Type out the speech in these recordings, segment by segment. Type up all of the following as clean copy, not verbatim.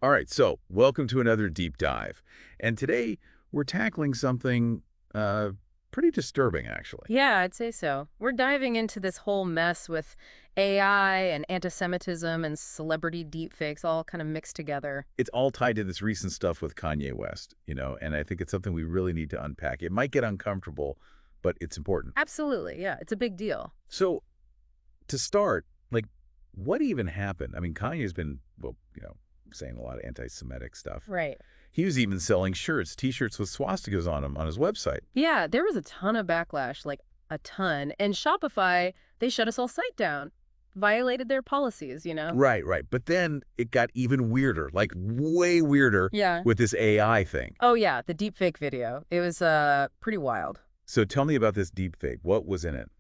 All right, so welcome to another deep dive. And today we're tackling something pretty disturbing, actually. Yeah, I'd say so. We're diving into this whole mess with AI and antisemitism and celebrity deepfakes all kind of mixed together. It's all tied to this recent stuff with Kanye West, and I think it's something we really need to unpack. It might get uncomfortable, but it's important. Absolutely, yeah, it's a big deal. So to start, like, what even happened? I mean, Kanye's been, well, saying a lot of anti-Semitic stuff. Right. He was even selling shirts, T-shirts with swastikas on them on his website. Yeah, there was a ton of backlash, like a ton. And Shopify, they shut us all site down, violated their policies. Right, right. But then it got even weirder, like way weirder Yeah. with this AI thing. Oh, yeah, the deepfake video. It was pretty wild. So tell me about this deep fake. What was in it?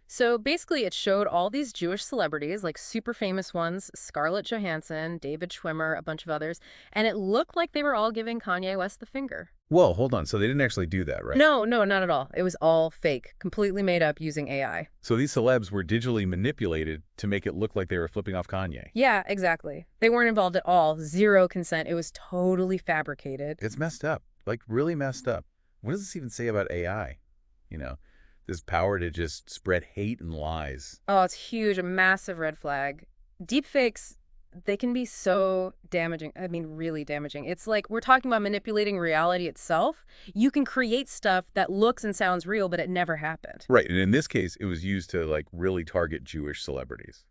So basically, it showed all these Jewish celebrities, like super famous ones, Scarlett Johansson, David Schwimmer, a bunch of others, and it looked like they were all giving Kanye West the finger. Whoa, hold on. So they didn't actually do that, right? No, no, not at all. It was all fake, completely made up using AI. So these celebs were digitally manipulated to make it look like they were flipping off Kanye. Yeah, exactly. They weren't involved at all. Zero consent. It was totally fabricated. It's messed up, like really messed up. What does this even say about AI? This power to just spread hate and lies. Oh, it's huge, a massive red flag. Deepfakes, they can be so damaging. I mean, really damaging. It's like we're talking about manipulating reality itself. You can create stuff that looks and sounds real, but it never happened. Right, and in this case, it was used to like really target Jewish celebrities.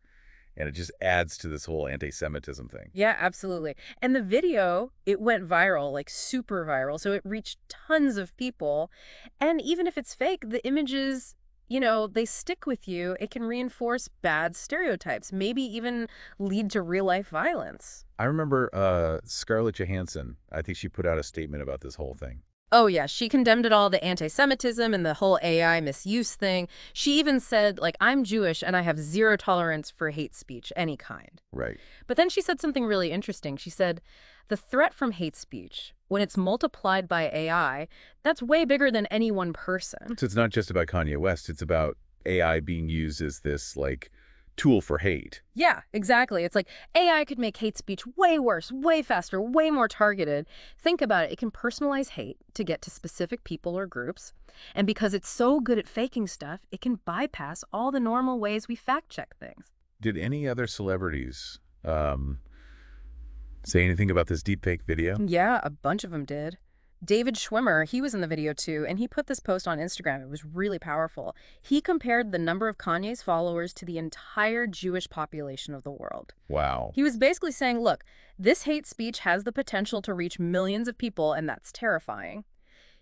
And it just adds to this whole anti-Semitism thing. Yeah, absolutely. And the video, it went viral, like super viral. So it reached tons of people. And even if it's fake, the images, they stick with you. It can reinforce bad stereotypes, maybe even lead to real life violence. I remember Scarlett Johansson, I think she put out a statement about this whole thing. Oh, yeah. She condemned it all, the anti-Semitism and the whole AI misuse thing. She even said, like, I'm Jewish and I have zero tolerance for hate speech, any kind. Right. But then she said something really interesting. She said, the threat from hate speech, when it's multiplied by AI, that's way bigger than any one person. So it's not just about Kanye West. It's about AI being used as this, like, tool for hate. Yeah, exactly. It's like AI could make hate speech way worse, way faster, way more targeted. Think about it. It can personalize hate to get to specific people or groups. And because it's so good at faking stuff, it can bypass all the normal ways we fact check things. Did any other celebrities say anything about this deepfake video? Yeah, a bunch of them did. David Schwimmer, he was in the video too, and he put this post on Instagram. It was really powerful. He compared the number of Kanye's followers to the entire Jewish population of the world. Wow. He was basically saying, look, this hate speech has the potential to reach millions of people, and that's terrifying.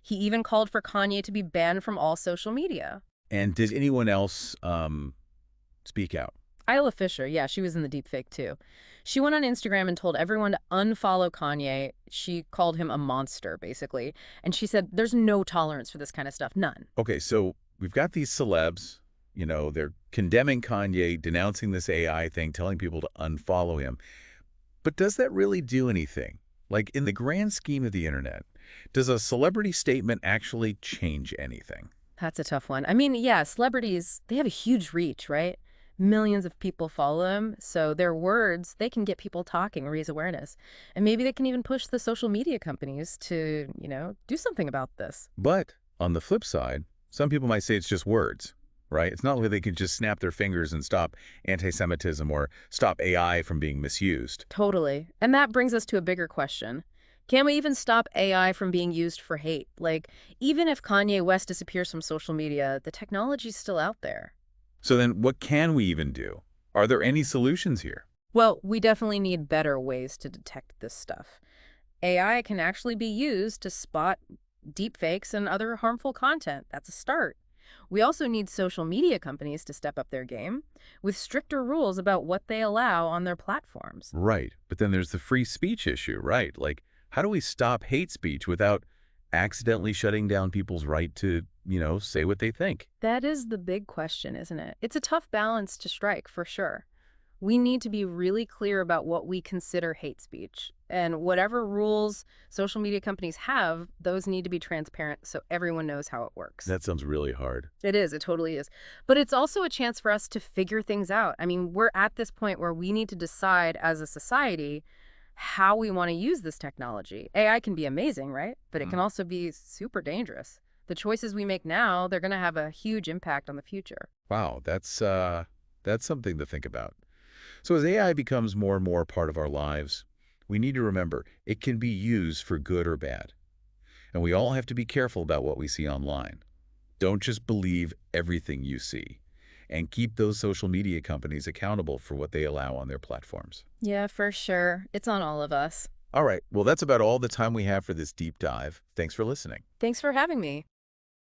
He even called for Kanye to be banned from all social media. And did anyone else speak out? Isla Fisher, yeah, she was in the deepfake too. She went on Instagram and told everyone to unfollow Kanye. She called him a monster, basically. And she said, there's no tolerance for this kind of stuff, none. Okay, so we've got these celebs, they're condemning Kanye, denouncing this AI thing, telling people to unfollow him. But does that really do anything? Like, in the grand scheme of the internet, does a celebrity statement actually change anything? That's a tough one. I mean, yeah, celebrities, they have a huge reach, right? Millions of people follow them, so their words, they can get people talking, raise awareness. And maybe they can even push the social media companies to, do something about this. But on the flip side, some people might say it's just words, right? It's not like they could just snap their fingers and stop anti-Semitism or stop AI from being misused. Totally. And that brings us to a bigger question. Can we even stop AI from being used for hate? Like, even if Kanye West disappears from social media, the technology's still out there. So then what can we even do? Are there any solutions here? Well, we definitely need better ways to detect this stuff. AI can actually be used to spot deepfakes and other harmful content. That's a start. We also need social media companies to step up their game with stricter rules about what they allow on their platforms. Right. But then there's the free speech issue, right? Like, how do we stop hate speech without accidentally shutting down people's right to, say what they think? That is the big question, isn't it? It's a tough balance to strike, for sure. We need to be really clear about what we consider hate speech. And whatever rules social media companies have, those need to be transparent so everyone knows how it works. That sounds really hard. It is. It totally is. But it's also a chance for us to figure things out. I mean, we're at this point where we need to decide as a society, how we want to use this technology. AI can be amazing, right? But it can Mm. also be super dangerous. The choices we make now, they're going to have a huge impact on the future. Wow, that's something to think about. So as AI becomes more and more part of our lives, we need to remember it can be used for good or bad. And we all have to be careful about what we see online. Don't just believe everything you see. And keep those social media companies accountable for what they allow on their platforms. Yeah, for sure. It's on all of us. All right, well, that's about all the time we have for this deep dive. Thanks for listening. Thanks for having me.